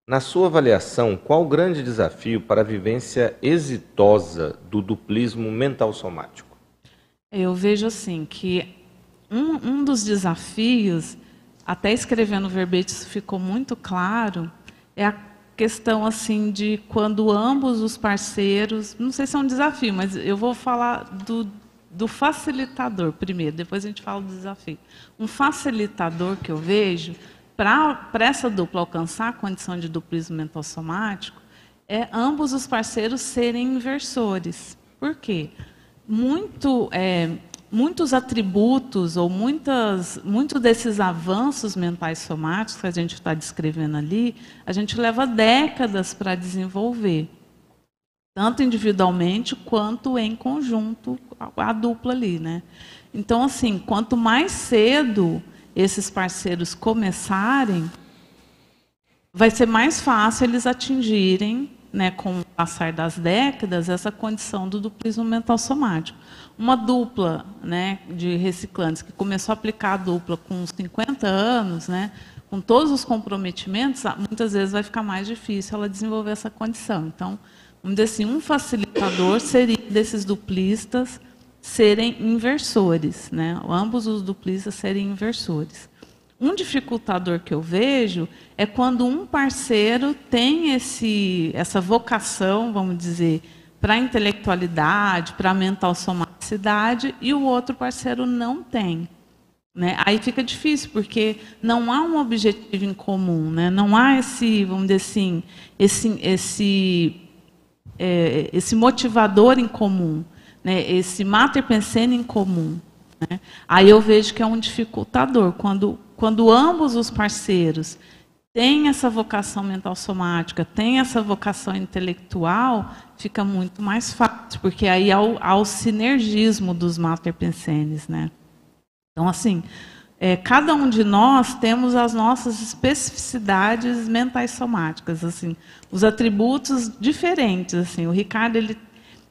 Na sua avaliação, qual o grande desafio para a vivência exitosa do duplismo mental somático? Eu vejo assim que um dos desafios, até escrevendo o verbete isso ficou muito claro, é a questão assim de quando ambos os parceiros, não sei se é um desafio, mas eu vou falar do facilitador primeiro, depois a gente fala do desafio. Um facilitador que eu vejo para essa dupla alcançar a condição de duplismo mental somático é ambos os parceiros serem inversores. Por quê? Muitos atributos ou muitos desses avanços mentais somáticos que a gente está descrevendo ali, a gente leva décadas para desenvolver, tanto individualmente quanto em conjunto, a dupla ali, né? Então, assim, quanto mais cedo esses parceiros começarem, vai ser mais fácil eles atingirem, né, com o passar das décadas, essa condição do duplismo mental somático. Uma dupla, né, de reciclantes que começou a aplicar a dupla com 50 anos, né, com todos os comprometimentos, muitas vezes vai ficar mais difícil ela desenvolver essa condição. Então, vamos dizer assim, um facilitador seria desses duplistas serem inversores, né, ambos os duplistas serem inversores. Um dificultador que eu vejo é quando um parceiro tem essa vocação, vamos dizer, para a intelectualidade, para a mental somaticidade, e o outro parceiro não tem. Né? Aí fica difícil, porque não há um objetivo em comum, né? Não há vamos dizer assim, esse motivador em comum, né? Esse mater pensando em comum. Né? Aí eu vejo que é um dificultador, quando ambos os parceiros têm essa vocação mental somática, têm essa vocação intelectual, fica muito mais fácil, porque aí há o sinergismo dos mater pensenes, né? Então, assim, cada um de nós temos as nossas especificidades mentais somáticas, assim, os atributos diferentes. Assim, o Ricardo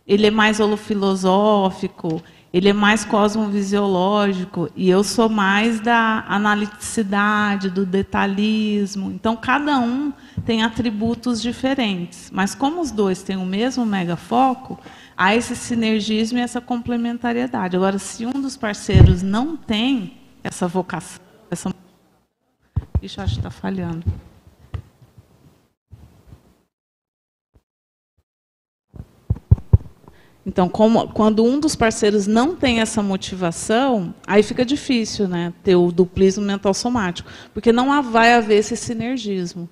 ele é mais holofilosófico, ele é mais cosmovisiológico, e eu sou mais da analiticidade, do detalhismo. Então, cada um tem atributos diferentes. Mas como os dois têm o mesmo megafoco, há esse sinergismo e essa complementariedade. Agora, se um dos parceiros não tem essa vocação, Ixi, acho que está falhando. Então, quando um dos parceiros não tem essa motivação, aí fica difícil, né, ter o duplismo mental somático, porque não vai haver esse sinergismo.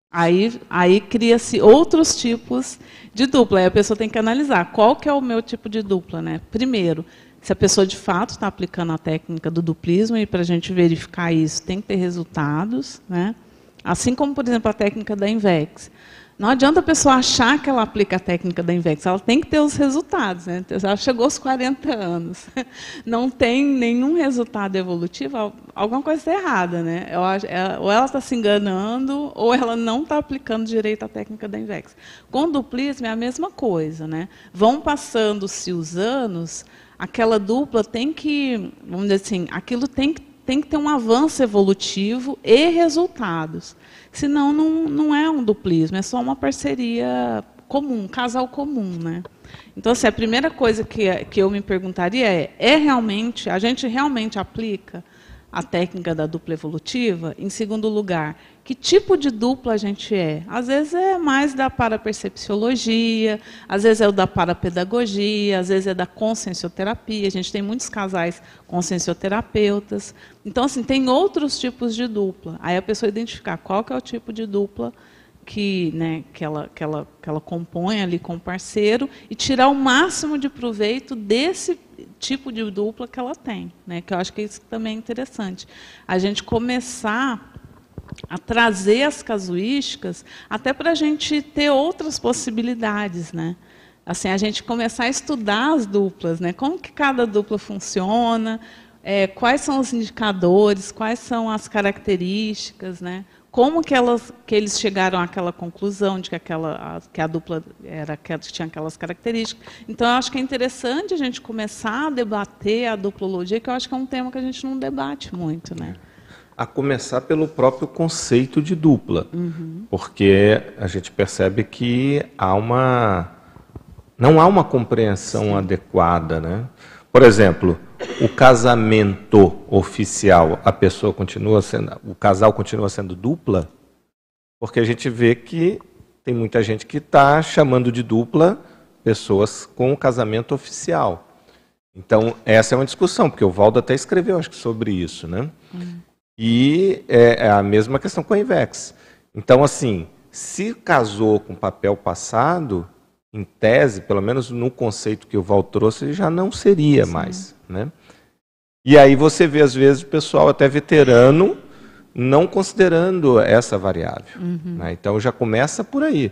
Aí cria-se outros tipos de dupla. Aí a pessoa tem que analisar qual que é o meu tipo de dupla. Né? Primeiro, se a pessoa de fato está aplicando a técnica do duplismo, e para a gente verificar isso tem que ter resultados. Né? Assim como, por exemplo, a técnica da INVEX. Não adianta a pessoa achar que ela aplica a técnica da INVEX, ela tem que ter os resultados. Né? Ela chegou aos 40 anos, não tem nenhum resultado evolutivo, alguma coisa está errada. Né? Ou ela está se enganando, ou ela não está aplicando direito a técnica da INVEX. Com o duplismo é a mesma coisa. Né? Vão passando-se os anos, aquela dupla tem que, vamos dizer assim, aquilo tem que ter um avanço evolutivo e resultados. Senão, não é um duplismo, é só uma parceria comum, um casal comum. Né? Então, assim, a primeira coisa que eu me perguntaria realmente, a gente realmente aplica a técnica da dupla evolutiva? Em segundo lugar, que tipo de dupla a gente é? Às vezes é mais da parapercepciologia, às vezes é o da parapedagogia, às vezes é da consciencioterapia. A gente tem muitos casais consciencioterapeutas. Então, assim, tem outros tipos de dupla. Aí a pessoa identificar qual que é o tipo de dupla que ela compõe ali com o parceiro e tirar o máximo de proveito desse tipo de dupla que ela tem. Né? Que eu acho que isso também é interessante. A gente começar a trazer as casuísticas até para a gente ter outras possibilidades, né? Assim, a gente começar a estudar as duplas, né? Como que cada dupla funciona, quais são os indicadores, quais são as características, né? Como que eles chegaram àquela conclusão de que a dupla tinha aquelas características. Então, eu acho que é interessante a gente começar a debater a duplologia, que eu acho que é um tema que a gente não debate muito, né? A começar pelo próprio conceito de dupla, porque a gente percebe que não há uma compreensão adequada, né? Por exemplo, o casamento oficial, o casal continua sendo dupla, porque a gente vê que tem muita gente que está chamando de dupla pessoas com o casamento oficial. Então, essa é uma discussão, porque o Valdo até escreveu, acho que, sobre isso, né? E é a mesma questão com a INVEX. Então, assim, se casou com papel passado, em tese, pelo menos no conceito que o Val trouxe, já não seria mais, né? E aí você vê, às vezes, o pessoal até veterano não considerando essa variável, né? Então, já começa por aí.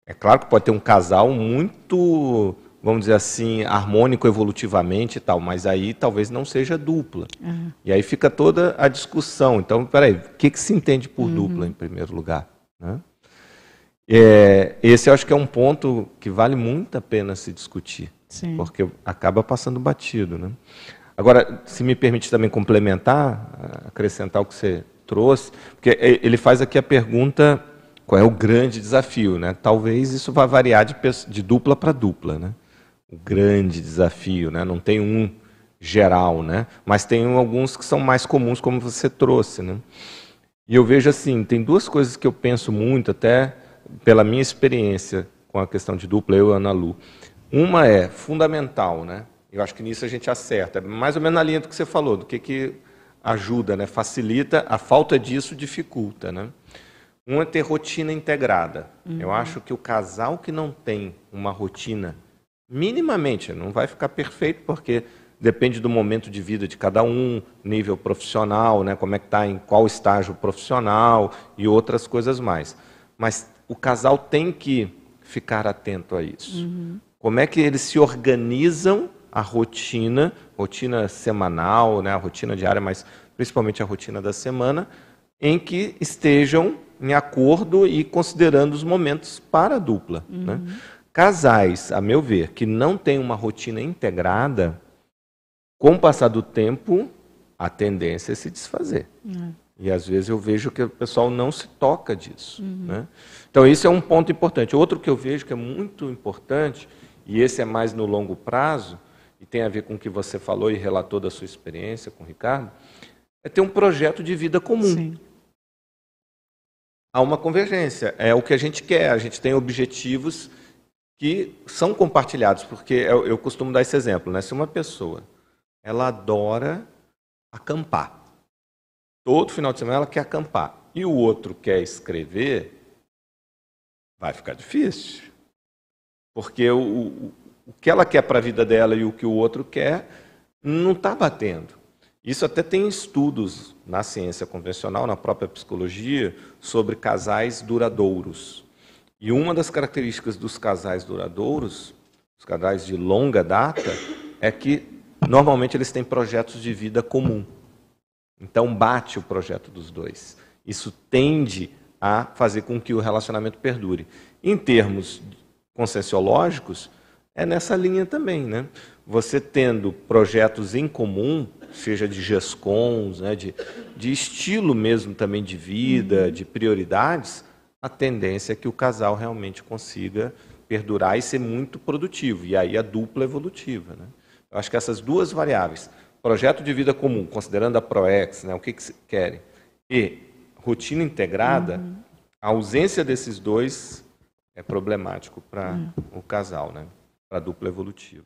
É claro que pode ter um casal muito, vamos dizer assim, harmônico evolutivamente e tal, mas aí talvez não seja dupla. E aí fica toda a discussão. Então, peraí, o que se entende por dupla, em primeiro lugar, né? Esse eu acho que é um ponto que vale muito a pena se discutir, porque acaba passando batido, né? Agora, se me permite também complementar, acrescentar o que você trouxe, porque ele faz aqui a pergunta: qual é o grande desafio, né? Talvez isso vá variar de dupla para dupla, né? O grande desafio, né? Não tem um geral, né? Mas tem alguns que são mais comuns, como você trouxe, né? E eu vejo assim, tem duas coisas que eu penso muito, até pela minha experiência com a questão de dupla, eu e a Ana Lu. Uma é fundamental, né? Eu acho que nisso a gente acerta, mais ou menos na linha do que você falou, do que ajuda, né? Facilita, a falta disso dificulta, né? Um é ter rotina integrada. Eu acho que o casal que não tem uma rotina, minimamente, não vai ficar perfeito, porque depende do momento de vida de cada um, nível profissional, né, como é que está, em qual estágio profissional e outras coisas mais. Mas o casal tem que ficar atento a isso. Como é que eles se organizam a rotina semanal, né, a rotina diária, mas principalmente a rotina da semana, em que estejam em acordo e considerando os momentos para a dupla, né? Casais, a meu ver, que não têm uma rotina integrada, com o passar do tempo, a tendência é se desfazer. E às vezes eu vejo que o pessoal não se toca disso, né? Então esse é um ponto importante. Outro que eu vejo que é muito importante, e esse é mais no longo prazo, e tem a ver com o que você falou e relatou da sua experiência com o Ricardo, é ter um projeto de vida comum. Há uma convergência, é o que a gente quer, a gente tem objetivos que são compartilhados, porque eu costumo dar esse exemplo, né? Se uma pessoa ela adora acampar, todo final de semana ela quer acampar, e o outro quer escrever, vai ficar difícil, porque o que ela quer para a vida dela e o que o outro quer não está batendo. Isso até tem estudos na ciência convencional, na própria psicologia, sobre casais duradouros. E uma das características dos casais duradouros, os casais de longa data, é que normalmente eles têm projetos de vida comum. Então bate o projeto dos dois. Isso tende a fazer com que o relacionamento perdure. Em termos conscienciológicos, é nessa linha também, né? Você tendo projetos em comum, seja de GESCONs, né, de estilo mesmo também de vida, de prioridades, a tendência é que o casal realmente consiga perdurar e ser muito produtivo. E aí a dupla evolutiva, né? Eu acho que essas duas variáveis, projeto de vida comum, considerando a ProEx, né, o que querem, e rotina integrada, a ausência desses dois é problemático para o casal, né, para a dupla evolutiva.